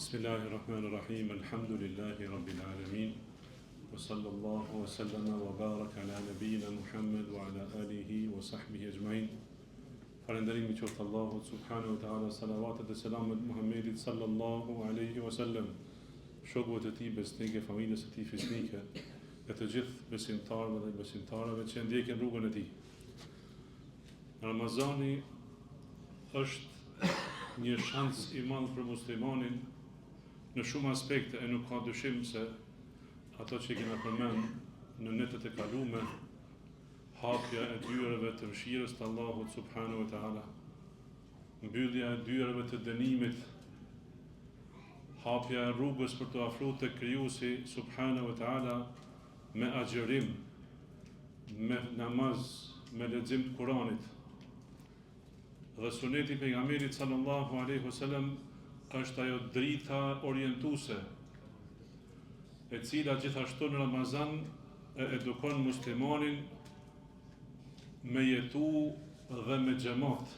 Bismillahirrahmanirrahim. Alhamdulillahi rabbil alamin. Wa sallallahu wa sallama wa baraka ala nabiyyina Muhammad wa ala alihi wa sahbihi ajma'in. Falënderimi qoftë Allahut subhanahu wa ta'ala, salavatet e selamet Muhammedit sallallahu alaihi wa sallam, shokëve të tij besnike, familjes së tij fisnike, e të gjithë besimtarëve dhe besimtarave që ndjekin rrugën e tij. Ramazani është një shans i madh për muslimanin në shumë aspekte, e nuk ka dyshim se ato që kena përmend në netët e kalume, hapja e dyerëve të mëshirës të Allahut subhanahu wa ta'ala, mbyllja e dyerëve të dënimit, hapja e rrugës për të afruar te Krijuesi subhanahu wa ta'ala me agjërim, me namaz, me lexim të Kuranit. Dhe suneti i pejgamberit sallallahu alaihi wasallam është ajo drita orientuese, e cila gjithashtu në Ramazan e edukon muslimanin me jetu dhe me xhamat.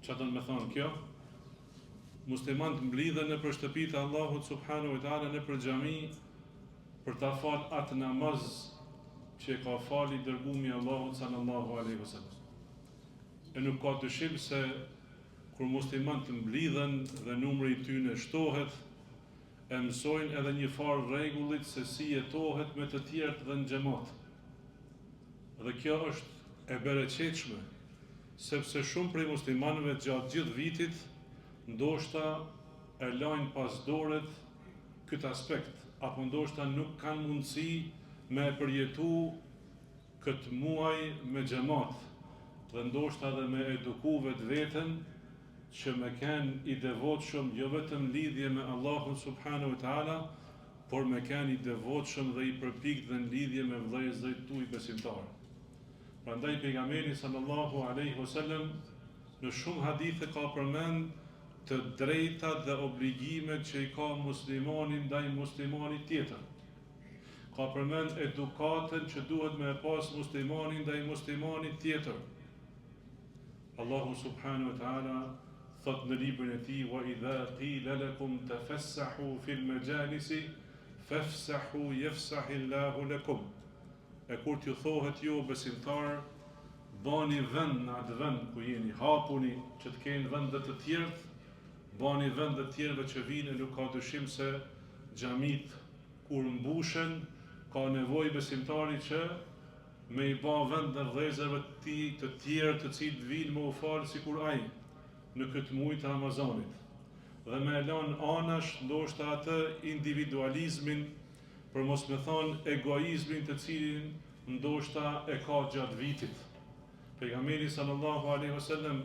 Çfarë do të thonë kjo? Muslimanët mblidhen nëpër shtëpitë e Allahut subhanahu wa ta'ala, nëpër xhami, për ta fal atë namaz që ka fali dërgumi i Allahut sallallahu alaihi wasallam. E nuk ka dyshim se kur muslimanët mblidhen dhe numri i tyre shtohet, e mësojnë edhe një farë rregullit se si jetohet me të tjerët dhe në xhamat. Dhe kjo është e bereqetshme, sepse shumë prej muslimanëve gjatë gjithë vitit ndoshta e lajnë pas doret këtë aspekt, apo ndoshta nuk kanë mundësi me përjetu këtë muaj me xhamat, dhe ndoshta edhe me eduku vetveten që me kenë i devotshëm jo vetëm lidhje me Allahun subhanahu wa ta'ala, por me kenë i devotshëm dhe i përpikt dhe në lidhje me vëllezërit tuaj besimtarë. Prandaj pejgamberi sallallahu alaihi wasallam në shumë hadithe ka përmend të drejtat dhe obligimet që i ka muslimani ndaj muslimanit tjetër. Ka përmend edukatën që duhet me pas muslimani ndaj muslimanit tjetër. Allahu subhanahu wa ta'ala thot në librin e tij: "Wa idha qila lakum tafassahu fil majalisi fafsahu yafsahillahu lakum." E kur t'ju thohet ju besimtar, bani vend në atë vend ku jeni, hapuni që të kenë vende të tjerët, bani vend të tjerëve që vinë, nuk ka dyshim se xhamit kur mbushen, ka nevojë besimtari që me i ba vend në vëllezërve të tjerë të cilët vinë me u falë sikur ai në këtë muaj të Ramazanit. Dhe me lan anash ndoshta atë individualizmin, për mos me thonë egoizmin të cilin ndoshta e ka gjatë vitit. Pejgamberi sallallahu alaihi wasallam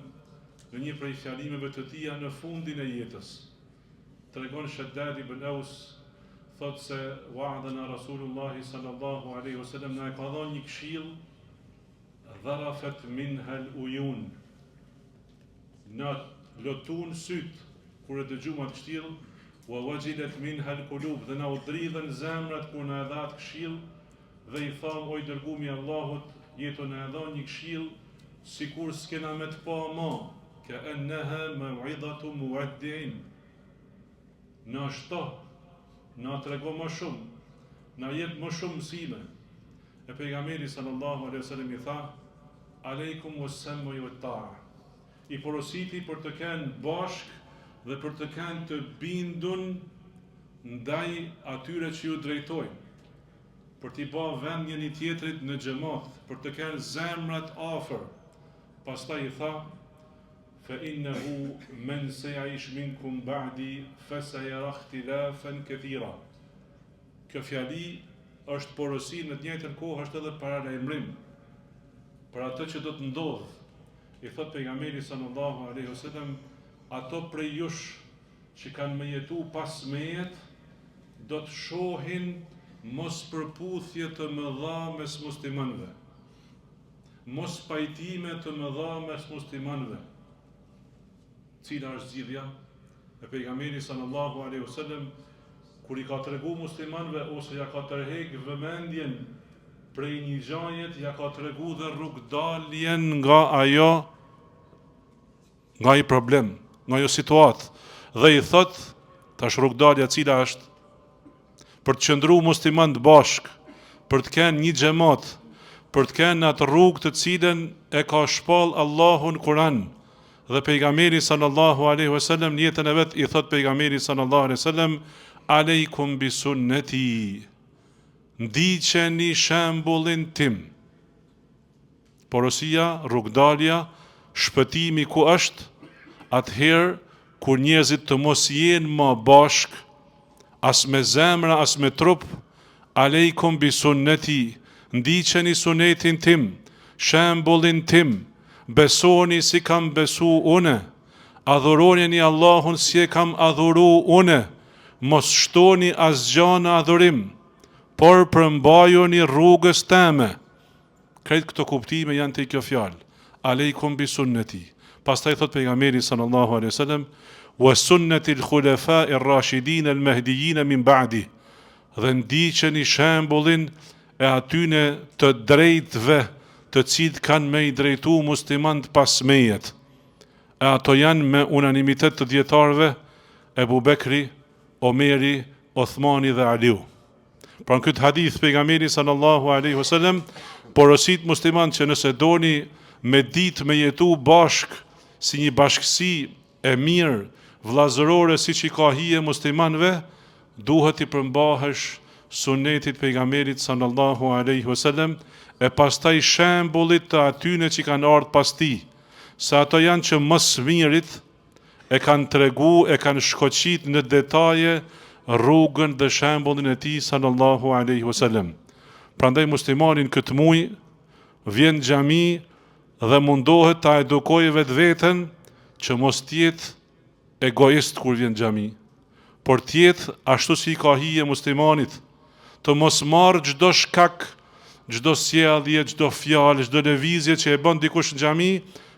në një prej fjalimeve të tija në fundin e jetës tregon Shaddad ibn Aus, thot se wa'adana Rasulullahi sallallahu alaihi wasallam, na e ka dhënë një këshill, dharafat minha al-uyun, na lotun syt kur e dëgjum atë këshill, wa wajilat minha al-qulub, dhe na u dridhen zemrat kur na e dha atë këshill, dhe i tham: "O i dërgumi i Allahut, jeto na e dha një këshill sikur s'kena me të pa më, ka annaha maw'idatu muwaddi'in." Na shto, na trego më shumë, na jep më shumë mësime. E pejgamberi sallallahu alaihi wasallam i tha: "Aleikum was-sam'i wat-ta'a." I porositi për të kenë bashk dhe për të kenë të bindun ndaj atyre që ju drejtojnë, për t'i ba vend njëri tjetrit në xhamat, për të kenë zemrat afër. Pastaj i tha: "Fa innahu man saya'ish minkum ba'di fa sayara ikhtilafan kathira." Kjo fjali është porosi, në të njëjtën kohë është edhe paralajmërim për atë që do të ndodhë. I thot pejgamberi sallallahu alaihi wasallam: "Ato prej jush që kanë me jetu pas mejet, do të shohin mos përputhje të mëdha mes muslimanëve, mos pajtime të mëdha mes muslimanëve." Cila është zgjidhja e pejgamberit sallallahu alaihi wasallam kur i ka tregu muslimanëve, ose ja ka tërheq vëmendjen prej një gjajet, ja ka tregu dhe rrugdaljen nga ai problem, nga ajo situatë, dhe i thot: Tash rrugdalja cila është? Për të qëndruar musliman të bashk, për të kenë një xhamat, për të kenë atë rrugë të cilën e ka shpall Allahu në Kur'an. Dhe pejgamberi sallallahu alaihi wasallam në jetën e vet i thot pejgamberi sallallahu alaihi wasallam, aleikum bi sunnati, ndiqeni shembullin tim. Porosia, rrugdalja, shpëtimi ku është? Atëherë kur njerëzit të mos jenë më bashk, as me zemra, as me trup, aleikum bi sunnati, ndiqeni sunetin tim, shembullin tim, besoni si kam besu une, adhuroni Allahun si e kam adhuru une, mos shtoni asgjë në adhurim, por përmbajoni rrugës teme. Këtë këto kuptime janë të kjo fjalë, aleikum bi sunnati. Pastaj thot pejgamberi sallallahu alaihi wasallam, wa sunnati al-khulafa'i ar-rashidin al-mahdiyyin min ba'di. Dhe ndiqeni shembullin e atyne të drejtëve, të cilët kanë me i drejtu muslimanët pas mejet. E ato janë me unanimitet të dietarëve, Ebu Bekri, Omeri, Othmani dhe Aliu. Pra në këtë hadith pejgamberi sallallahu alaihi wasallam porosit musliman që nëse doni me ditë me jetu bashk si një bashkësi e mirë, vllazërore siç i ka hije muslimanëve, duhet i përmbahesh sunetit pejgamberit sallallahu alaihi wasallam e pastaj shembullit të atyne që kanë ardhur pas tij, se ato janë që më së mirit e kanë tregu, e kanë shkoqit në detaje rrugën dhe shembullin e tij sallallahu alaihi wasallam. Prandaj muslimanin këtë muaj vjen në xhami dhe mundohet ta edukojë vetveten që mos tjetë egoist kur vjen në xhami, por tjetë ashtu si ka hije muslimanit, të mos marrë çdo shkak, çdo sjellje, çdo fjalë, çdo lëvizje që e bën dikush në xhami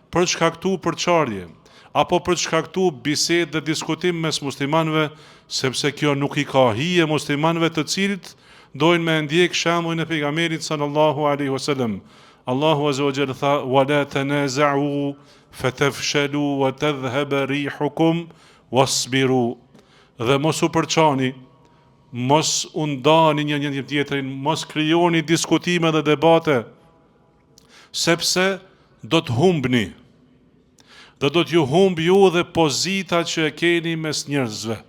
për të shkaktuar përçarje, apo për të shkaktuar bisedë dhe diskutim mes muslimanëve, sepse kjo nuk i ka hije muslimanëve të cilët dojnë me ndjek shembullin e pejgamberit sallallahu alaihi wasallam. Allahu azza wa jalla tha, wala tanaza'u fatafshalu wa tadhhaba rihukum wasbiru. Dhe mos u përçani, mos u ndani një tjetrin, mos krijoni diskutime dhe debate, sepse do të humbni. Dhe do t'ju humb ju dhe pozita që e keni mes njerëzve.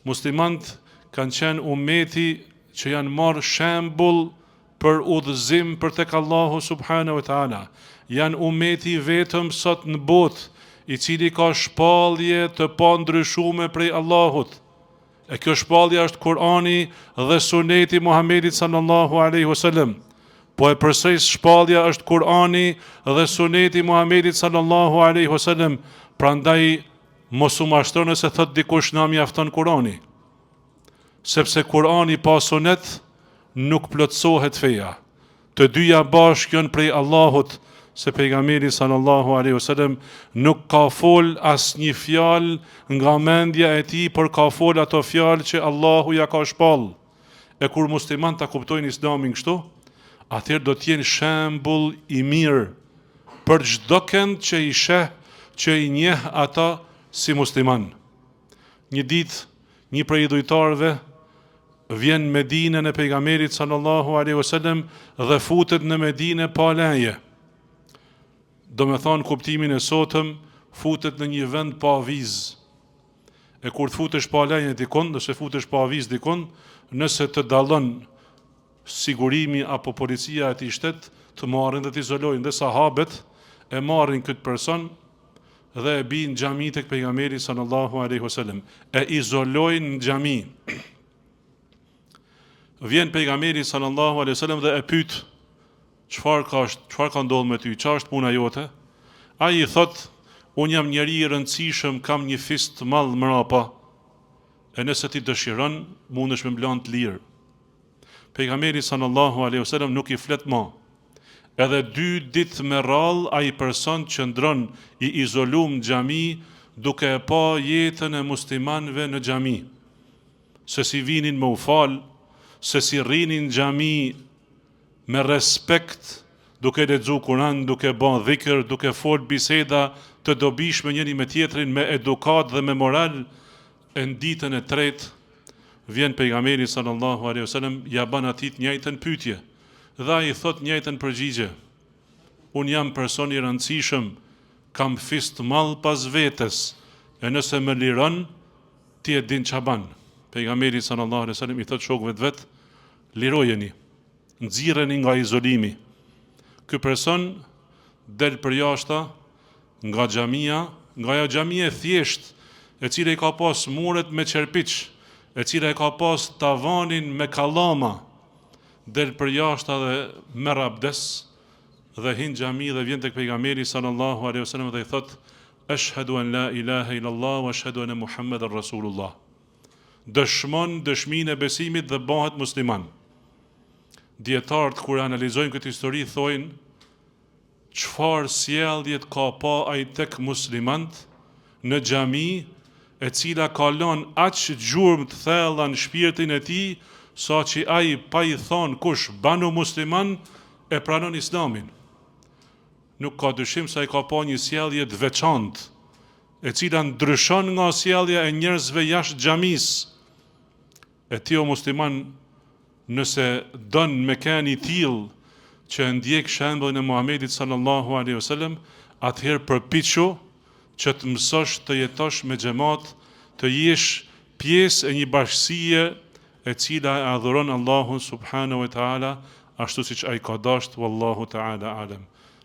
Muslimant kanë qenë ummeti që janë marrë shembull për udhëzim për tek Allahu subhanahu wa taala. Janë ummeti vetëm sot në botë i cili ka shpallje të pandryshume prej Allahut. E kjo shpallje është Kur'ani dhe Suneti Muhamedit sallallahu alaihi wasallam. Po e përsëris shpallja është Kur'ani dhe Suneti Muhamedit sallallahu alaihi wasallam. Prandaj mos u mashtro nëse thot dikush na mjafton Kur'ani. Sepse Kur'ani pa sunet nuk plotësohet feja. Të dyja bashkë janë prej Allahut, se pejgamberi sallallahu alaihi wasallam nuk ka fol asnjë fjalë nga mendja e tij, por ka fol ato fjalë që Allahu ja ka shpall. E kur muslimanët ta kuptojnë Islamin kështu, atëherë do të jenë shembull i mirë për çdo kënd që i sheh, që i njeh ata si musliman. Një ditë, një prej dhujtarëve vjen në Medinën e pejgamberit sallallahu alaihi wasallam dhe futet në Medinë pa leje. Do me thonë kuptimin e sotëm, futet në një vend pa vizë. E kur të futesh pa leje dikon, nëse futesh pa vizë dikon, nëse të dallon sigurimi apo policia e atij shtet, të marrin dhe të izolojnë. Dhe sahabët e marrin këtë person dhe e bin xhami tek pejgamberi sallallahu alaihi wasallam. E izolojnë në xhami. Vjen pejgamberi sallallahu alaihi wasallam dhe e pyet, çfarë ka ndodhur me ty? Çfarë është puna jote? Ai i thot, unë jam njeri i rëndësishëm, kam një fist të madh mrapa. E nëse ti dëshiron, mundesh me mblan të lirë. Pejgamberi sallallahu alaihi wasallam nuk i flet më. Edhe 2 ditë me radhë ai person qëndron i izoluar në xhami, duke e pa jetën e muslimanëve në xhami. Se si vinin me u fal, se si rrinin në xhami me respekt, duke lexuar Kur'an, duke bën dhikr, duke fol biseda të dobishme njëri me tjetrin, me edukat dhe me moral, e në ditën e tretë vjen pejgamberi sallallahu alaihi wasallam, ja bën atij të njëjtën pyetje. Dhe ai thot njëjtën përgjigje. Unë jam person i rëndësishëm, kam fis të madh pas vetes, e nëse më liron, ti e din ç'a ban. Pejgamberi sallallahu alaihi wasallam i thot shokëve të vet, lirojeni, nxirreni nga izolimi. Ky person del për jashta nga xhamia, nga ajo xhamia e thjesht, e cila i ka pas muret me qerpiç, e cila e ka pas tavanin me kallama, del për jashta dhe merr abdes dhe hin xhami dhe vjen tek pejgamberi sallallahu alaihi wasallam dhe i thot: "Ashhadu an la ilaha illallah wa ashhadu anna Muhammadar Rasulullah." Dëshmon dëshminë e besimit dhe bëhet musliman. Dietarët kur analizojnë këtë histori thojnë çfarë sjelljet ka pa ai tek muslimant në xhami, e cila ka lënë aq gjurmë të thella në shpirtin e tij, sa që ai pa i thonë kush banu musliman e pranon islamin. Nuk ka dyshim se ai ka pa një sjellje të veçantë, e cila ndryshon nga sjellja e njerëzve jashtë xhamisë. E ti o musliman, nëse don me keni tillë që ndjek shembullin e Muhamedit sallallahu alaihi wasallam, atëherë përpiqu që të mësosh të jetosh me xhamat, të jesh pjesë e një bashkësie e cila e adhuron Allahun subhanahu wa taala ashtu siç ai ka dashur, wallahu taala alam.